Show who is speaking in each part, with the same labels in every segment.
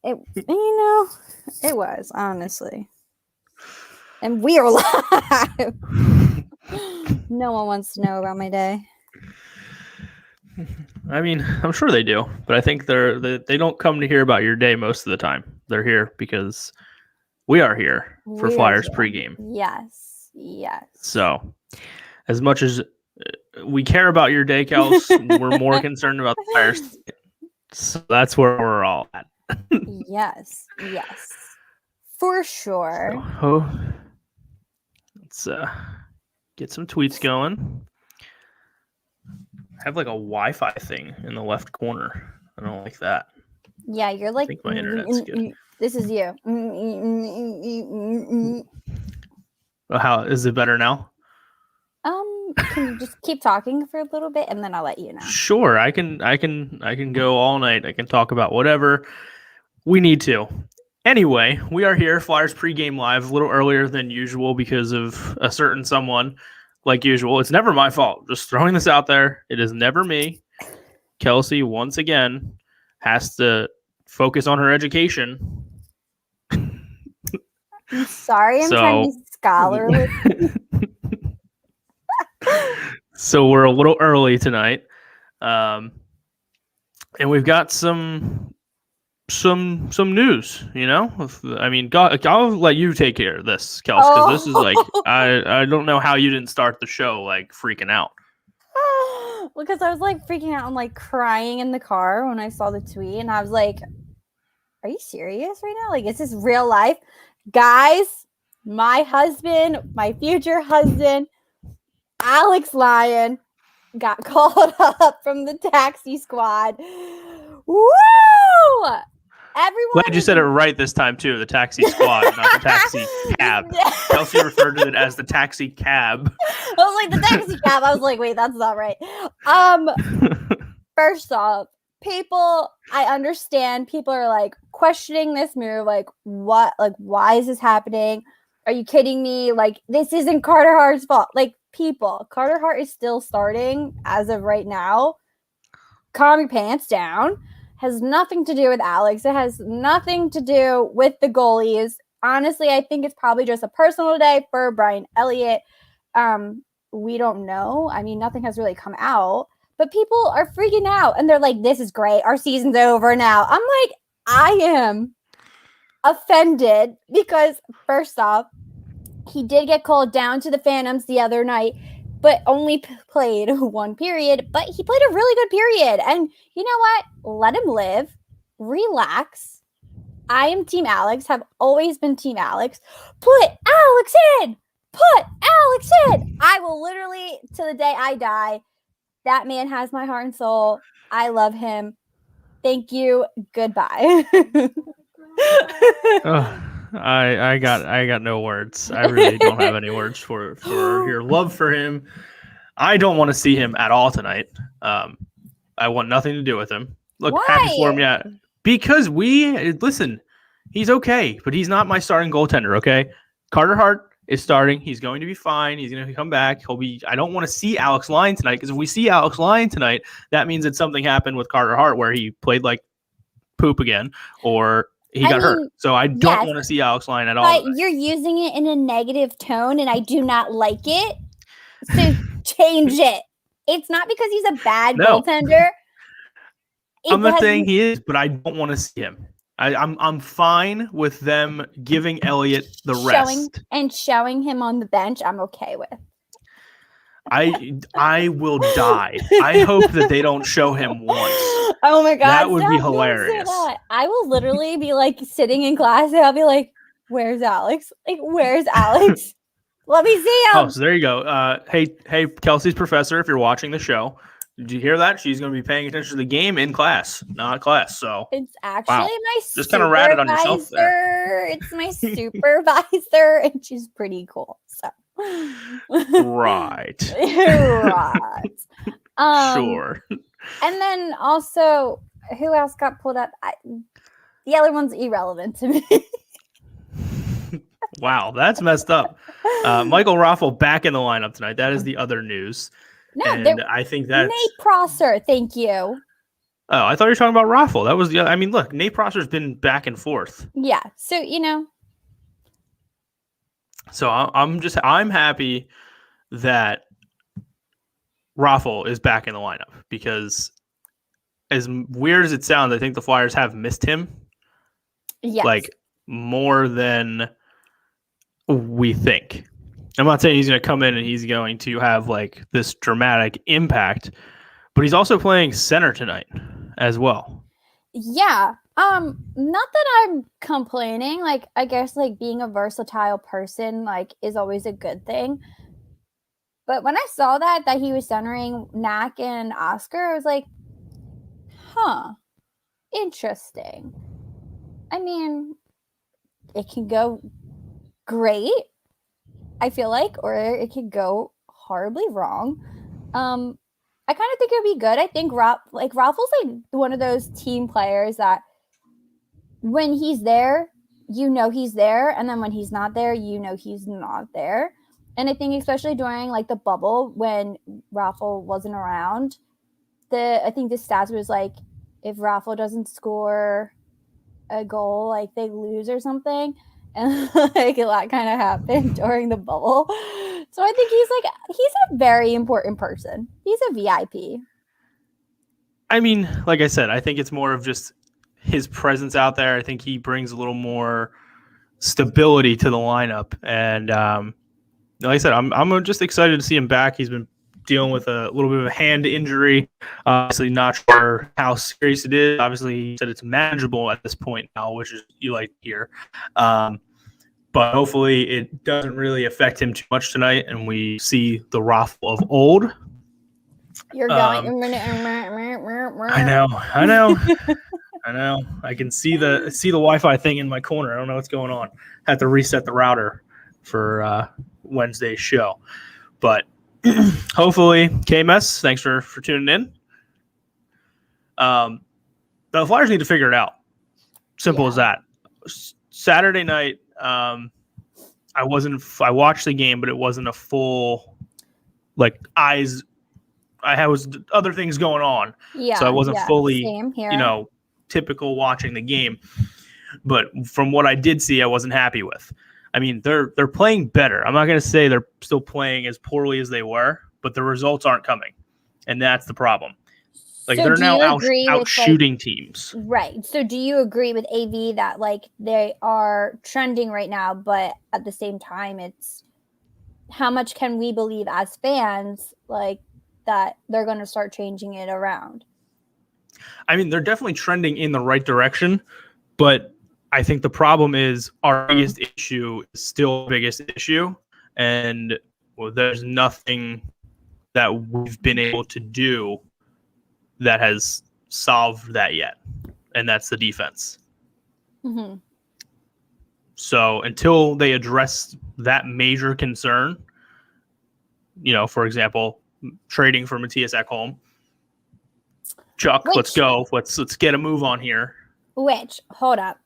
Speaker 1: It was, honestly. And we are live. No one wants to know about my day.
Speaker 2: I mean, I'm sure they do, but I think they don't come to hear about your day most of the time. They're here because we are here for Flyers pregame.
Speaker 1: Yes.
Speaker 2: So, as much as we care about your day, Kels, we're more concerned about the Flyers. So that's where we're all at.
Speaker 1: Yes. For sure.
Speaker 2: So, let's get some tweets going. I have like a Wi-Fi thing in the left corner. I don't like that.
Speaker 1: Yeah, you're like.
Speaker 2: I think my internet's good.
Speaker 1: This is you.
Speaker 2: How is it better now?
Speaker 1: Can you just keep talking for a little bit and then I'll let you know?
Speaker 2: Sure, I can go all night. I can talk about whatever we need to. Anyway, we are here, Flyers pregame live, a little earlier than usual because of a certain someone. Like usual, it's never my fault. Just throwing this out there. It is never me. Kelsey, once again, has to focus on her education.
Speaker 1: I'm sorry, I'm trying to be scholarly.
Speaker 2: So we're a little early tonight. And we've got some news, you know? I mean, I'll let you take care of this, Kels, because this is like, I don't know how you didn't start the show like freaking out.
Speaker 1: Because I was like freaking out and like crying in the car when I saw the tweet, and I was like, are you serious right now? Like, is this real life? Guys, my husband, my future husband, Alex Lyon, got called up from the taxi squad. Woo! Everyone.
Speaker 2: Glad you said it right this time too. The taxi squad, not the taxi cab. Kelsey referred to it as the taxi cab.
Speaker 1: I was like, the taxi cab. I was like, wait, that's not right. First off, I understand people are like questioning this move. Like, what? Like, why is this happening? Are you kidding me? Like, this isn't Carter Hart's fault. Like, Carter Hart is still starting as of right now. Calm your pants down. Has nothing to do with Alex. It has nothing to do with the goalies. Honestly, I think it's probably just a personal day for Brian Elliott. We don't know. I mean, nothing has really come out. But people are freaking out. And they're like, this is great. Our season's over now. I'm like, I am offended because, first off, he did get called down to the Phantoms the other night, but only played one period. But he played a really good period. And you know what? Let him live. Relax. I am Team Alex. Have always been Team Alex. Put Alex in. Put Alex in. I will literally, to the day I die, that man has my heart and soul. I love him. Thank you. Goodbye.
Speaker 2: I got no words. I really don't have any words for your love for him. I don't want to see him at all tonight. I want nothing to do with him. Look,
Speaker 1: why?
Speaker 2: Happy for him, yeah. Because listen, he's okay, but he's not my starting goaltender, okay? Carter Hart is starting. He's going to be fine. He's going to come back. I don't want to see Alex Lyon tonight, because if we see Alex Lyon tonight, that means that something happened with Carter Hart where he played like poop again, or he got hurt. So I don't want to see Alex Lyon at all.
Speaker 1: But you're using it in a negative tone, and I do not like it. So change it. It's not because he's a bad goaltender.
Speaker 2: I'm not saying he is, but I don't want to see him. I'm fine with them giving Elliott the rest.
Speaker 1: Showing him on the bench, I'm okay with.
Speaker 2: I will die. I hope that they don't show him once.
Speaker 1: Oh my God.
Speaker 2: That would be hilarious.
Speaker 1: I will literally be like sitting in class and I'll be like, where's Alex? Like, where's Alex? Let me see him.
Speaker 2: Oh, so there you go. Hey, Kelsey's professor, if you're watching the show, did you hear that? She's going to be paying attention to the game in class, not class. So
Speaker 1: it's actually my
Speaker 2: just kind of ratted on yourself there.
Speaker 1: It's my supervisor, and she's pretty cool. So
Speaker 2: right. Sure.
Speaker 1: And then also, who else got pulled up? The other one's irrelevant to me.
Speaker 2: Wow, that's messed up. Michael Raffle back in the lineup tonight. That is the other news. No, and I think that's
Speaker 1: Nate Prosser. Thank you.
Speaker 2: Oh, I thought you were talking about Raffle. That was I mean, look, Nate Prosser's been back and forth.
Speaker 1: Yeah. So, you know.
Speaker 2: So I'm happy that Raffle is back in the lineup because as weird as it sounds, I think the Flyers have missed him.
Speaker 1: Yes.
Speaker 2: Like more than we think. I'm not saying he's going to come in and he's going to have like this dramatic impact, but he's also playing center tonight as well.
Speaker 1: Yeah. Not that I'm complaining. Like, I guess like being a versatile person like is always a good thing. But when I saw that he was centering Knack and Oscar, I was like, huh, interesting. I mean, it can go great, I feel like, or it could go horribly wrong. I kind of think it would be good. I think Raffle's like one of those team players that when he's there, you know he's there, and then when he's not there, you know he's not there. And I think especially during like the bubble when Raffle wasn't around, I think the stats was like if Raffle doesn't score a goal, like they lose or something. And like a lot kind of happened during the bubble. So I think he's a very important person. He's a VIP.
Speaker 2: I mean, like I said, I think it's more of just his presence out there. I think he brings a little more stability to the lineup. And like I said, I'm just excited to see him back. He's been dealing with a little bit of a hand injury. Obviously, not sure how serious it is. Obviously, he said it's manageable at this point now, which is you like to hear. But hopefully, it doesn't really affect him too much tonight, and we see the Raffle of old.
Speaker 1: You're going.
Speaker 2: I know. I know. I can see the Wi-Fi thing in my corner. I don't know what's going on. Had to reset the router for Wednesday's show, but hopefully, KMS. Thanks for tuning in. The Flyers need to figure it out. Simple as that. Saturday night, I watched the game, but it wasn't a full like eyes. Was other things going on, so I wasn't fully, typical watching the game. But from what I did see, I wasn't happy with. I mean, they're playing better. I'm not going to say they're still playing as poorly as they were, but the results aren't coming, and that's the problem. Like, so they're now out shooting teams.
Speaker 1: Right. So do you agree with AV that like they are trending right now, but at the same time, it's how much can we believe as fans like that they're going to start changing it around?
Speaker 2: I mean, they're definitely trending in the right direction, but I think the problem is our biggest issue is still the biggest issue, and there's nothing that we've been able to do that has solved that yet, and that's the defense.
Speaker 1: Mm-hmm.
Speaker 2: So until they address that major concern, for example, trading for Matthias Ekholm, Chuck, let's go. Let's get a move on here.
Speaker 1: Hold up.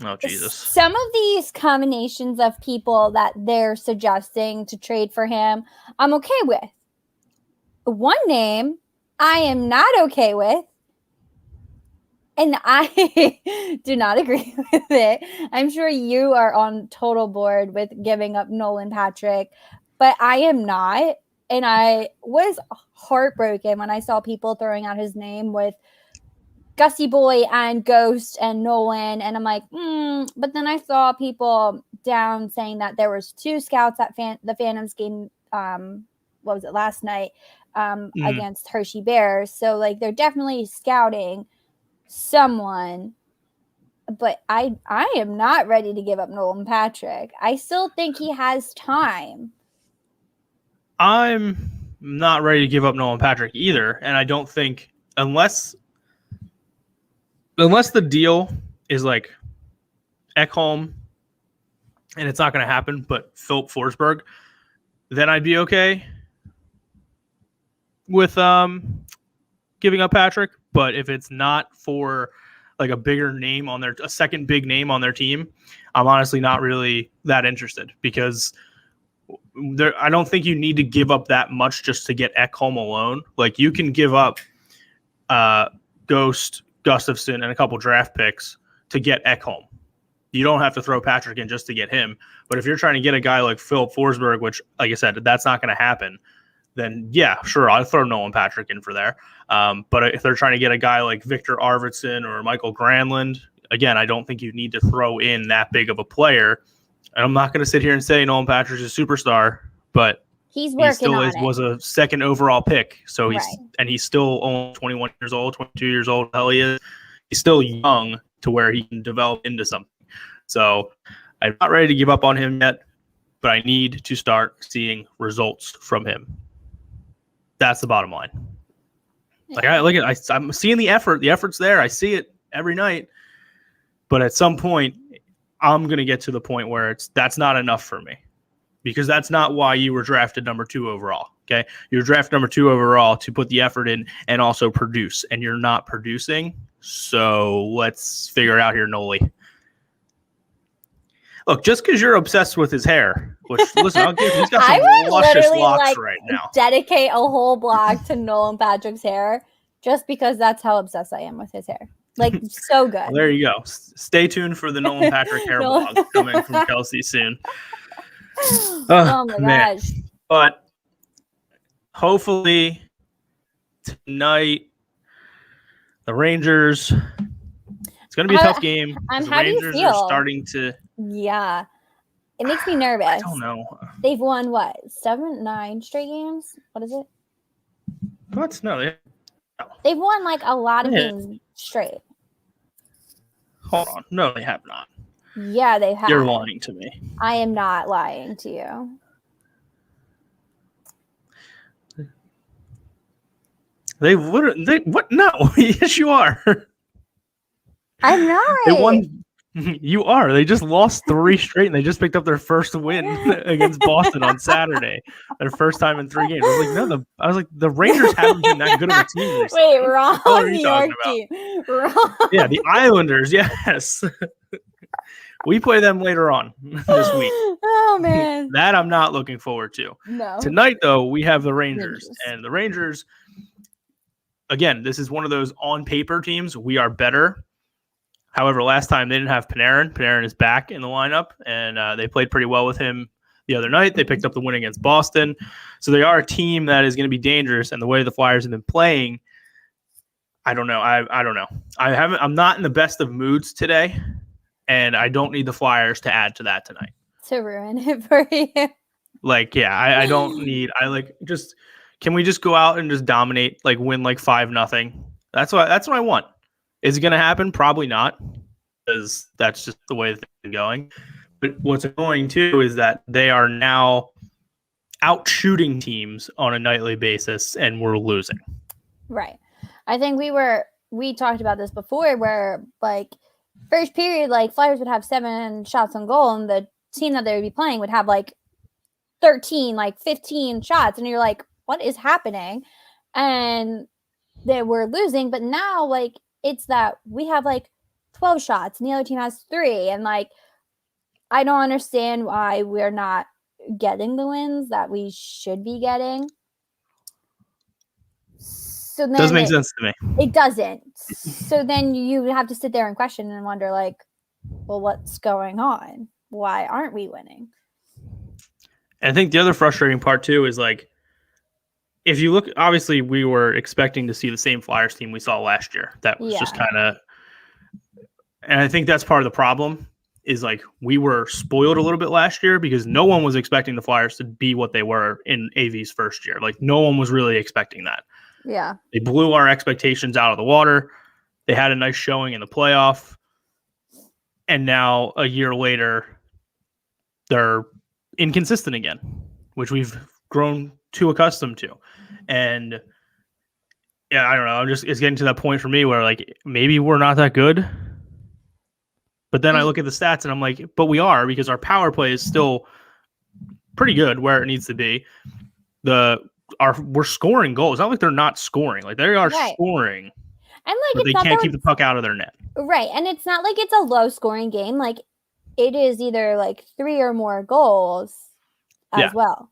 Speaker 2: Oh, Jesus.
Speaker 1: Some of these combinations of people that they're suggesting to trade for him, I'm okay with. One name I am not okay with, and I do not agree with it. I'm sure you are on total board with giving up Nolan Patrick, but I am not. And I was heartbroken when I saw people throwing out his name with Gussie Boy and Ghost and Nolan. And I'm like, But then I saw people down saying that there was 2 scouts at the Phantoms game. What was it, last night against Hershey Bears? So like they're definitely scouting someone. But I am not ready to give up Nolan Patrick. I still think he has time.
Speaker 2: I'm not ready to give up Nolan Patrick either, and I don't think unless the deal is like Ekholm, and it's not going to happen, but Philip Forsberg, then I'd be okay with giving up Patrick. But if it's not for like a second big name on their team, I'm honestly not really that interested because I don't think you need to give up that much just to get Ekholm alone. Like, you can give up Ghost, Gustafson, and a couple draft picks to get Ekholm. You don't have to throw Patrick in just to get him. But if you're trying to get a guy like Philip Forsberg, which, like I said, that's not going to happen, then yeah, sure, I'll throw Nolan Patrick in for there. But if they're trying to get a guy like Victor Arvidsson or Michael Granlund, again, I don't think you need to throw in that big of a player. And I'm not going to sit here and say Nolan Patrick's a superstar, but
Speaker 1: he's working on it.
Speaker 2: Was a second overall pick. So he's still only 21 years old, 22 years old. Hell, he is. He's still young to where he can develop into something. So I'm not ready to give up on him yet, but I need to start seeing results from him. That's the bottom line.
Speaker 1: Yeah.
Speaker 2: Like I'm seeing the effort. The effort's there. I see it every night. But at some point, I'm going to get to the point where that's not enough for me, because that's not why you were drafted number 2 overall. Okay, you were drafted number 2 overall to put the effort in and also produce, and you're not producing. So let's figure it out here, Noli. Look, just because you're obsessed with his hair, which, listen, he's got some luscious locks right now.
Speaker 1: Dedicate a whole block to Nolan Patrick's hair just because that's how obsessed I am with his hair. Like, so good.
Speaker 2: Well, there you go. Stay tuned for the Nolan Patrick hair blog coming from Kelsey soon.
Speaker 1: Oh my gosh.
Speaker 2: But hopefully tonight, the Rangers, it's going to be a tough game.
Speaker 1: How
Speaker 2: the Rangers
Speaker 1: do you feel?
Speaker 2: Are starting to.
Speaker 1: Yeah. It makes me nervous.
Speaker 2: I don't know.
Speaker 1: They've won, what, 9 straight games? What is it?
Speaker 2: What? No,
Speaker 1: they've won, like, a lot of games straight.
Speaker 2: Hold on. No, they have not.
Speaker 1: Yeah, they have.
Speaker 2: You're lying to me.
Speaker 1: I am not lying to you.
Speaker 2: They what? No. Yes, you are.
Speaker 1: I'm not.
Speaker 2: They won. You are. They just lost 3 straight, and they just picked up their first win against Boston on Saturday. Their first time in 3 games. I was like, the Rangers haven't been that good of a team recently.
Speaker 1: Wait, wrong. New York team. Wrong.
Speaker 2: Yeah, the Islanders. Yes. We play them later on this week.
Speaker 1: Oh, man.
Speaker 2: That I'm not looking forward to.
Speaker 1: No.
Speaker 2: Tonight, though, we have the Rangers. And the Rangers, again, this is one of those on-paper teams. We are better. However, last time they didn't have Panarin. Panarin is back in the lineup, and they played pretty well with him the other night. They picked up the win against Boston. So they are a team that is going to be dangerous, and the way the Flyers have been playing, I don't know. I don't know. I'm not in the best of moods today, and I don't need the Flyers to add to that tonight.
Speaker 1: To ruin it for you.
Speaker 2: Like, yeah, I don't need can we just go out and just dominate, like win like 5-0? That's what I want. Is it going to happen? Probably not, because that's just the way things are going. But what's annoying, too, is that they are now out shooting teams on a nightly basis, and we're losing.
Speaker 1: Right. I think we talked about this before, where, like, first period, like, Flyers would have 7 shots on goal, and the team that they would be playing would have, like, 13, like, 15 shots. And you're like, what is happening? And they were losing. But now, like, it's that we have like 12 shots and the other team has 3. And like, I don't understand why we're not getting the wins that we should be getting. So then
Speaker 2: doesn't make sense to me.
Speaker 1: It doesn't. So then you have to sit there and question and wonder, like, well, what's going on? Why aren't we winning?
Speaker 2: And I think the other frustrating part too is, like, if you look, obviously we were expecting to see the same Flyers team we saw last year. That was just kind of, and I think that's part of the problem is, like, we were spoiled a little bit last year because no one was expecting the Flyers to be what they were in AV's first year. Like, no one was really expecting that.
Speaker 1: Yeah.
Speaker 2: They blew our expectations out of the water. They had a nice showing in the playoff. And now a year later, they're inconsistent again, which we've grown too accustomed to. And yeah, I don't know. It's getting to that point for me where, like, maybe we're not that good. But then I look at the stats and I'm like, but we are, because our power play is still pretty good where it needs to be. We're scoring goals. It's not like they're not scoring. Like, they are scoring.
Speaker 1: And like,
Speaker 2: but they can't keep the puck out of their net.
Speaker 1: Right. And it's not like it's a low scoring game. Like, it is either like 3 or more goals. as well.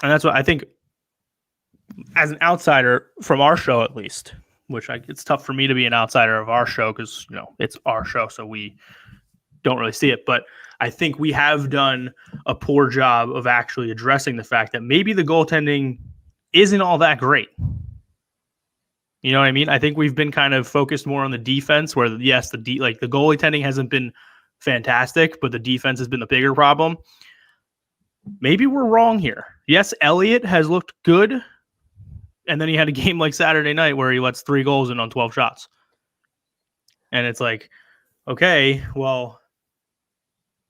Speaker 2: And that's what I think, as an outsider from our show, at least, it's tough for me to be an outsider of our show because, it's our show, so we don't really see it. But I think we have done a poor job of actually addressing the fact that maybe the goaltending isn't all that great. You know what I mean? I think we've been kind of focused more on the defense, where yes, the goalie tending hasn't been fantastic, but the defense has been the bigger problem. Maybe we're wrong here. Yes, Elliott has looked good, and then he had a game like Saturday night where he lets 3 goals in on 12 shots. And it's like, okay, well,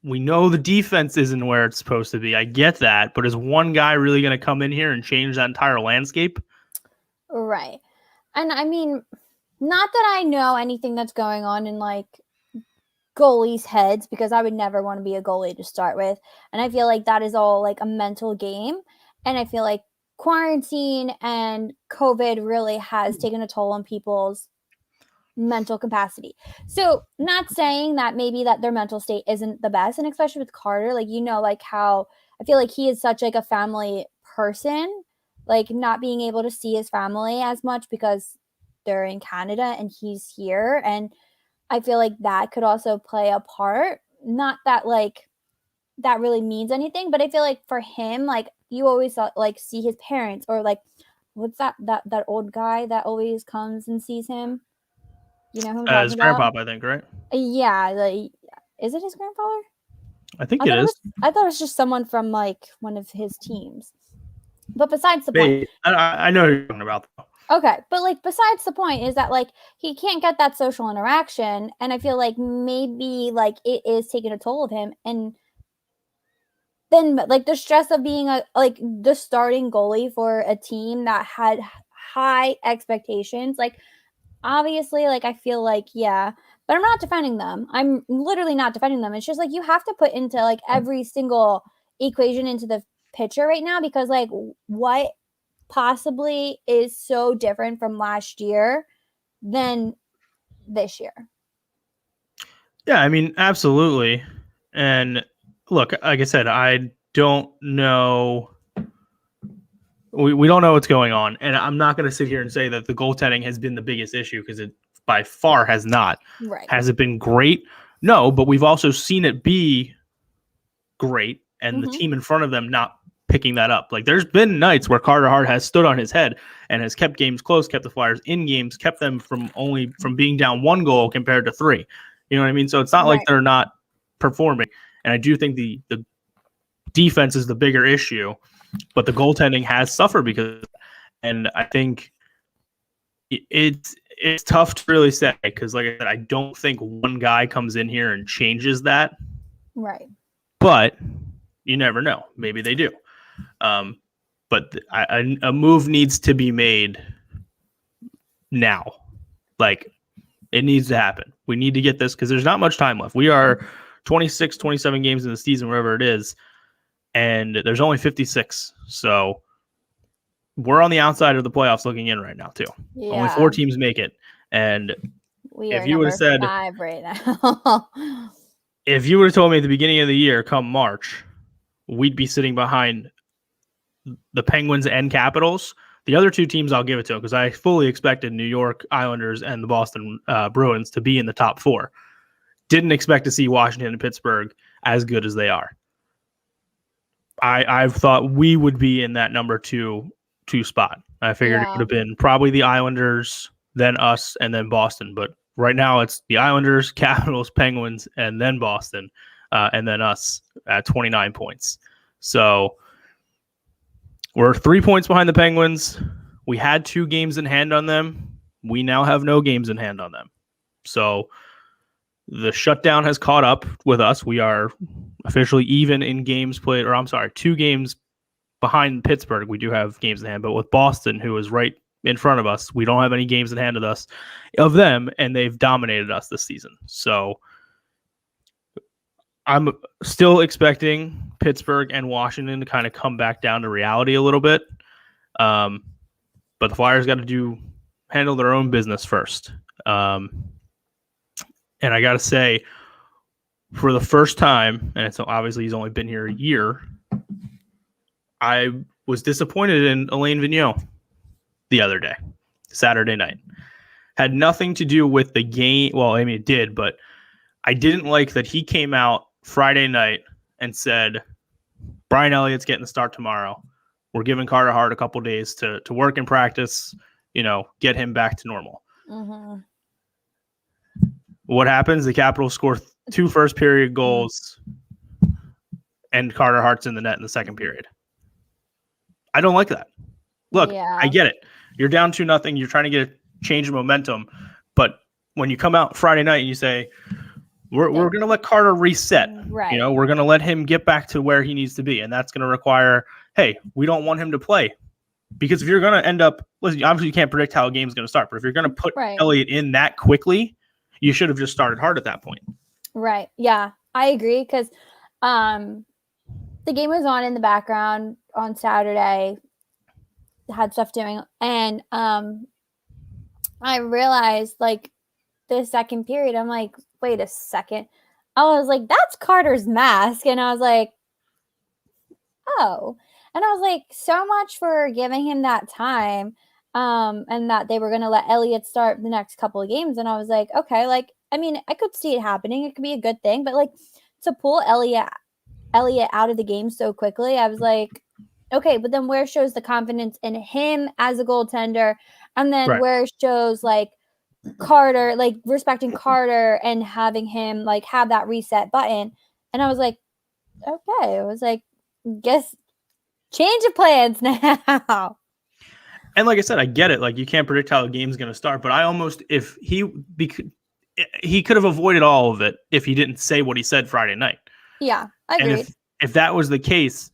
Speaker 2: we know the defense isn't where it's supposed to be. I get that, but is one guy really going to come in here and change that entire landscape?
Speaker 1: Right. And I mean, not that I know anything that's going on in like goalies' heads, because I would never want to be a goalie to start with. And I feel like that is all like a mental game. And I feel like quarantine and COVID really has taken a toll on people's mental capacity. So not saying that maybe that their mental state isn't the best, and especially with Carter, like, like how I feel like he is such like a family person, like not being able to see his family as much because they're in Canada and he's here. And I feel like that could also play a part. Not that like that really means anything, but I feel like for him, like you always like see his parents, or like what's that old guy that always comes and sees him? You know who I'm talking
Speaker 2: His
Speaker 1: about?
Speaker 2: grandpop, I think, right?
Speaker 1: Yeah, like, is it his grandfather?
Speaker 2: I think it is.
Speaker 1: I thought it was just someone from like one of his teams. But besides the point,
Speaker 2: I know who you're talking about.
Speaker 1: Okay, but like besides the point is that like he can't get that social interaction, and I feel like maybe like it is taking a toll of him. And then like the stress of being like the starting goalie for a team that had high expectations, like obviously, like I feel like, yeah, but I'm not defending them. I'm literally not defending them. It's just like you have to put into like every single equation into the picture right now, because like what possibly is so different from last year than this year.
Speaker 2: Yeah, I mean, absolutely. And look, like I said, I don't know. We don't know what's going on. And I'm not going to sit here and say that the goaltending has been the biggest issue, because it by far has not.
Speaker 1: Right.
Speaker 2: Has it been great? No, but we've also seen it be great, and the team in front of them not picking that up. Like there's been nights where Carter Hart has stood on his head and has kept games close, kept the Flyers in games, kept them from being down 1 goal compared to 3. You know what I mean? So it's not like they're not performing. And I do think the defense is the bigger issue, but the goaltending has suffered because, and I think it's tough to really say, because like I said, I don't think one guy comes in here and changes that.
Speaker 1: Right.
Speaker 2: But you never know. Maybe they do. But a move needs to be made now. Like, it needs to happen. We need to get this, because there's not much time left. We are 26, 27 games in the season, wherever it is, and there's only 56. So we're on the outside of the playoffs looking in right now, too. Yeah. Only 4 teams make it. And if you would have said
Speaker 1: 5 right now.
Speaker 2: If you would have told me at the beginning of the year, come March, we'd be sitting behind the Penguins and Capitals. The other 2 teams I'll give it to, because I fully expected New York Islanders and the Boston Bruins to be in the top 4. Didn't expect to see Washington and Pittsburgh as good as they are. I thought we would be in that number 2 spot. I figured it would have been probably the Islanders, then us, and then Boston. But right now it's the Islanders, Capitals, Penguins, and then Boston, and then us at 29 points. So we're 3 points behind the Penguins. We had 2 games in hand on them. We now have no games in hand on them. So the shutdown has caught up with us. We are officially even in games played, or I'm sorry, 2 games behind Pittsburgh. We do have games in hand, but with Boston, who is right in front of us, we don't have any games in hand of them, and they've dominated us this season. So I'm still expecting Pittsburgh and Washington to kind of come back down to reality a little bit. But the Flyers got to handle their own business first. And I got to say, for the first time, and it's obviously he's only been here a year, I was disappointed in Alain Vigneault the other day, Saturday night. Had nothing to do with the game. Well, I mean, it did, but I didn't like that he came out Friday night and said, Brian Elliott's getting the start tomorrow. We're giving Carter Hart a couple days to work and practice, get him back to normal.
Speaker 1: Mm-hmm.
Speaker 2: What happens? The Capitals score 2 first period goals, and Carter Hart's in the net in the second period. I don't like that. Look, I get it. You're down 2-0. You're trying to get a change of momentum. But when you come out Friday night and you say, we're going to let Carter reset.
Speaker 1: Right.
Speaker 2: We're going to let him get back to where he needs to be. And that's going to require, hey, we don't want him to play. Because if you're going to end up, listen, obviously you can't predict how a game's going to start. But if you're going to put Elliott in that quickly, you should have just started Hart at that point.
Speaker 1: Right. Yeah, I agree. Because the game was on in the background on Saturday. Had stuff doing. And I realized, like, the second period, I'm like, wait a second. I was like, that's Carter's mask. And I was like, oh. And I was like, so much for giving him that time. And that they were going to let Elliott start the next couple of games. And I was like, okay, like, I mean, I could see it happening. It could be a good thing. But, like, to pull Elliott out of the game so quickly, I was like, okay, but then where shows the confidence in him as a goaltender? And then where shows, like, Carter, like, respecting Carter and having him, like, have that reset button. And I was like, okay. I was like, guess change of plans now.
Speaker 2: And like I said, I get it. Like, you can't predict how the game's going to start. But I almost, if he could have avoided all of it if he didn't say what he said Friday night.
Speaker 1: Yeah, I agree.
Speaker 2: And if that was the case,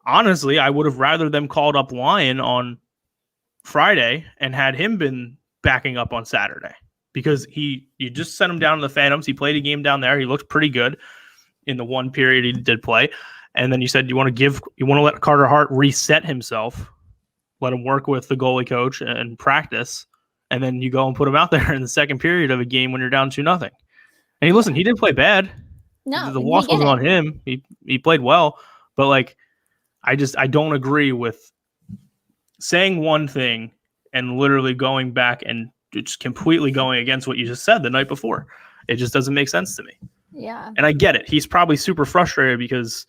Speaker 2: honestly, I would have rather them called up Lyon on Friday and had him been backing up on Saturday, because you just sent him down to the Phantoms. He played a game down there. He looked pretty good in the one period he did play. And then you said you want to let Carter Hart reset himself, let him work with the goalie coach and practice, and then you go and put him out there in the second period of a game when you're down 2-0. And he didn't play bad.
Speaker 1: No,
Speaker 2: the loss wasn't on him. He played well, but, like, I don't agree with saying one thing and literally going back and just completely going against what you just said the night before. It just doesn't make sense to me.
Speaker 1: Yeah.
Speaker 2: And I get it. He's probably super frustrated because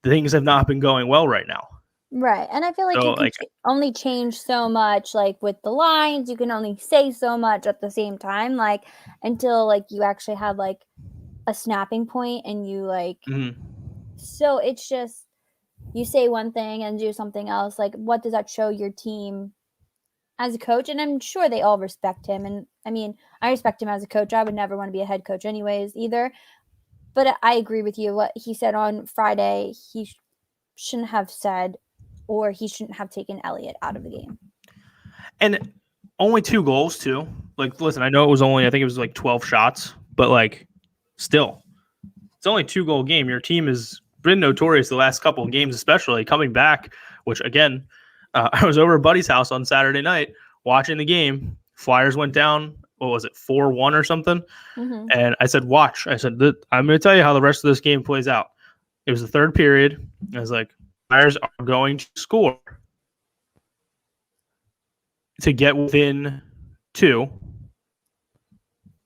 Speaker 2: things have not been going well right now.
Speaker 1: Right. And I feel like you can only change so much, like, with the lines. You can only say so much at the same time, like, until, like, you actually have, like, a snapping point and you, like, so it's just, you say one thing and do something else. Like, what does that show your team as a coach? And I'm sure they all respect him. And I mean, I respect him as a coach. I would never want to be a head coach anyways either. But I agree with you. What he said on Friday, he shouldn't have said, or he shouldn't have taken Elliott out of the game.
Speaker 2: And only 2 goals too. Like, listen, I know I think it was like 12 shots, but, like, still, it's only a 2-goal game. Your team has been notorious the last couple of games, especially coming back, which, again, I was over at Buddy's house on Saturday night watching the game. Flyers went down, what was it, 4-1 or something? Mm-hmm. And I said, watch. I said, I'm going to tell you how the rest of this game plays out. It was the third period. I was like, Flyers are going to score to get within 2.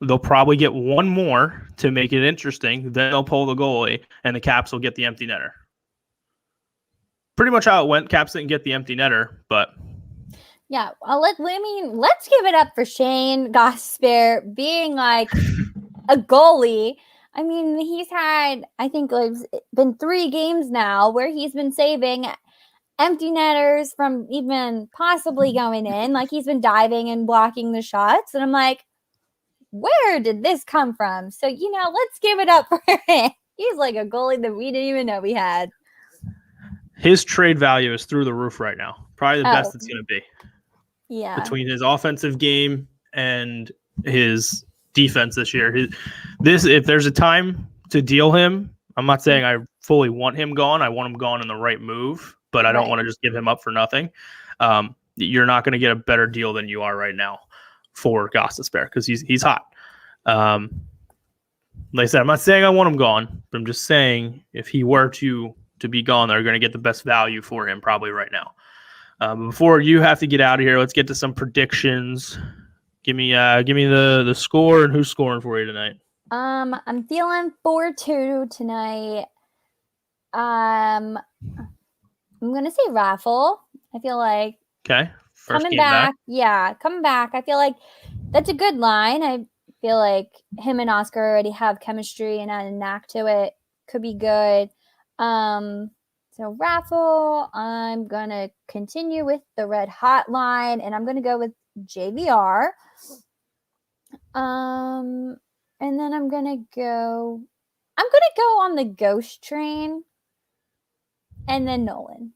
Speaker 2: They'll probably get one more to make it interesting. Then they'll pull the goalie, and the Caps will get the empty netter. Pretty much how it went. Caps didn't get the empty netter, but
Speaker 1: yeah. Well, let's give it up for Shane Gostisbehere being, like, a goalie. I mean, he's had, I think, like, been 3 games now where he's been saving empty netters from even possibly going in. Like, he's been diving and blocking the shots, and I'm like, where did this come from? So, let's give it up for him. He's like a goalie that we didn't even know we had.
Speaker 2: His trade value is through the roof right now. Probably the best it's going to be.
Speaker 1: Yeah.
Speaker 2: Between his offensive game and his defense this year. If there's a time to deal him, I'm not saying I fully want him gone. I want him gone in the right move, but I don't want to just give him up for nothing. You're not going to get a better deal than you are right now for Gostisbehere because he's hot. Like I said, I'm not saying I want him gone, but I'm just saying if he were to be gone, they're going to get the best value for him probably right now. Before you have to get out of here, let's get to some predictions. Give me the score and who's scoring for you tonight.
Speaker 1: I'm feeling 4-2 tonight. I'm gonna say Raffle. I feel like
Speaker 2: first
Speaker 1: coming
Speaker 2: game back.
Speaker 1: Yeah, coming back. I feel like that's a good line. I feel like him and Oscar already have chemistry and a knack to it. Could be good. So Raffle, I'm gonna continue with the red hot line, and I'm gonna go with JVR. And then I'm gonna go on the ghost train, and then Nolan.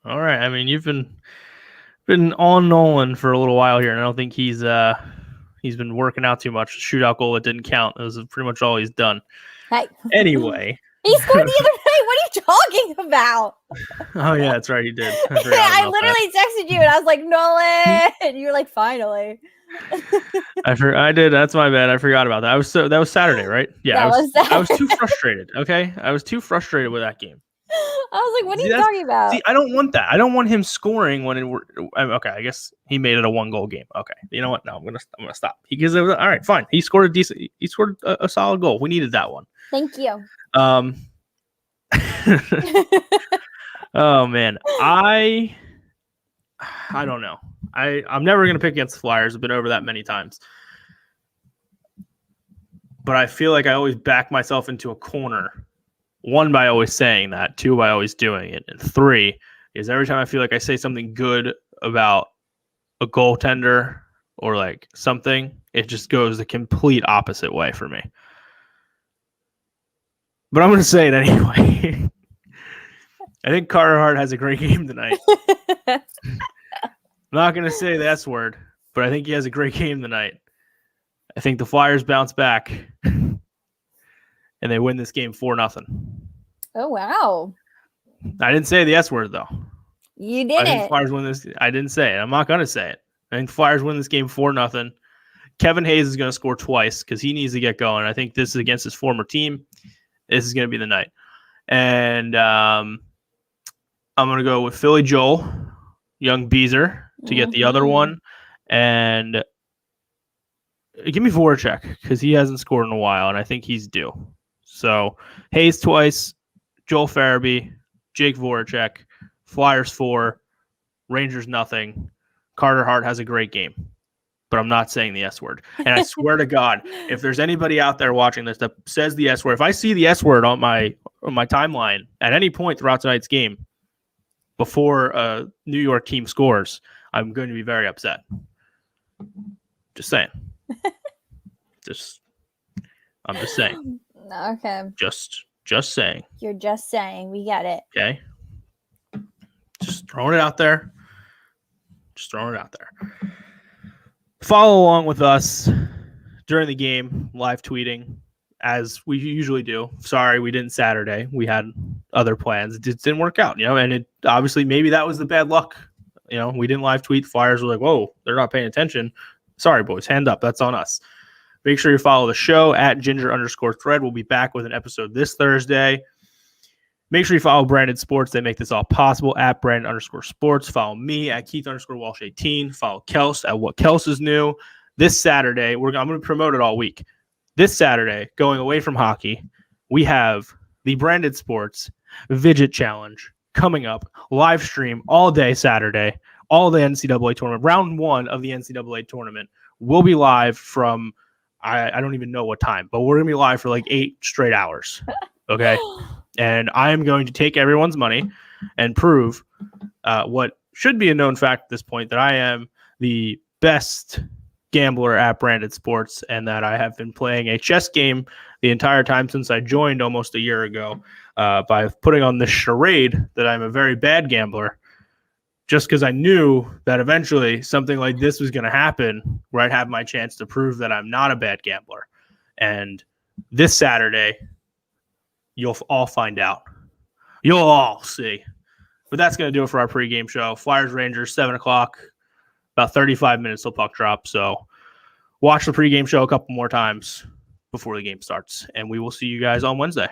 Speaker 2: All right. I mean, you've been on Nolan for a little while here, and I don't think he's been working out too much. Shootout goal that didn't count. That was pretty much all he's done.
Speaker 1: Hey.
Speaker 2: Anyway.
Speaker 1: He scored the other night. What are you talking about?
Speaker 2: Oh, yeah, that's right. He did.
Speaker 1: I literally texted you, and I was like, Nolan. And you were like, finally.
Speaker 2: I did. That's my bad. I forgot about that. That was Saturday, right? Yeah, I was too frustrated. Okay, I was too frustrated with that game.
Speaker 1: I was like, what are you talking about?
Speaker 2: See, I don't want that. I don't want him scoring when okay, I guess he made it a 1-goal game. Okay. You know what? No, I'm gonna stop. Because all right, fine. He scored a solid goal. We needed that one.
Speaker 1: Thank you.
Speaker 2: Oh man. I don't know. I'm never gonna pick against the Flyers. I've been over that many times. But I feel like I always back myself into a corner. 1, by always saying that. 2, by always doing it. And 3 is every time I feel like I say something good about a goaltender or like something, it just goes the complete opposite way for me. But I'm going to say it anyway. I think Carter Hart has a great game tonight. I'm not going to say the S word, but I think he has a great game tonight. I think the Flyers bounce back. And they win this game 4-0.
Speaker 1: Oh, wow.
Speaker 2: I didn't say the S word, though.
Speaker 1: You didn't.
Speaker 2: I think the Flyers win this. I didn't say it. I'm not going to say it. I think the Flyers win this game 4-0. Kevin Hayes is going to score twice because he needs to get going. I think this is against his former team. This is going to be the night. And I'm going to go with Philly Joel, young Beezer, to get the other one. And give me Voracek because he hasn't scored in a while, and I think he's due. So Hayes twice, Joel Farabee, Jake Voracek, Flyers 4, Rangers nothing. Carter Hart has a great game, but I'm not saying the S word. And I swear to God, if there's anybody out there watching this that says the S word, if I see the S word on my timeline at any point throughout tonight's game before a New York team scores, I'm going to be very upset. Just saying. I'm just saying.
Speaker 1: Okay.
Speaker 2: Just saying.
Speaker 1: You're just saying. We get it.
Speaker 2: Okay. Just throwing it out there. Follow along with us during the game, live tweeting, as we usually do. Sorry, we didn't Saturday. We had other plans. It didn't work out, and it obviously maybe that was the bad luck. We didn't live tweet. Flyers were like, whoa, they're not paying attention. Sorry, boys. Hand up. That's on us. Make sure you follow the show at @ginger_thread. We'll be back with an episode this Thursday. Make sure you follow Branded Sports. They make this all possible at Brandon_sports. Follow me at Keith_Walsh18. Follow Kels at What Kels is New. This Saturday, I'm going to promote it all week. This Saturday, going away from hockey, we have the Branded Sports Vidget Challenge coming up. Live stream all day Saturday. All the NCAA tournament. Round 1 of the NCAA tournament will be live from, I don't even know what time, but we're going to be live for like 8 straight hours. Okay? And I am going to take everyone's money and prove what should be a known fact at this point, that I am the best gambler at Branded Sports, and that I have been playing a chess game the entire time since I joined almost a year ago by putting on this charade that I'm a very bad gambler, just because I knew that eventually something like this was going to happen where I'd have my chance to prove that I'm not a bad gambler. And this Saturday, you'll all find out. You'll all see. But that's going to do it for our pregame show. Flyers Rangers, 7 o'clock, about 35 minutes till puck drop. So watch the pregame show a couple more times before the game starts. And we will see you guys on Wednesday.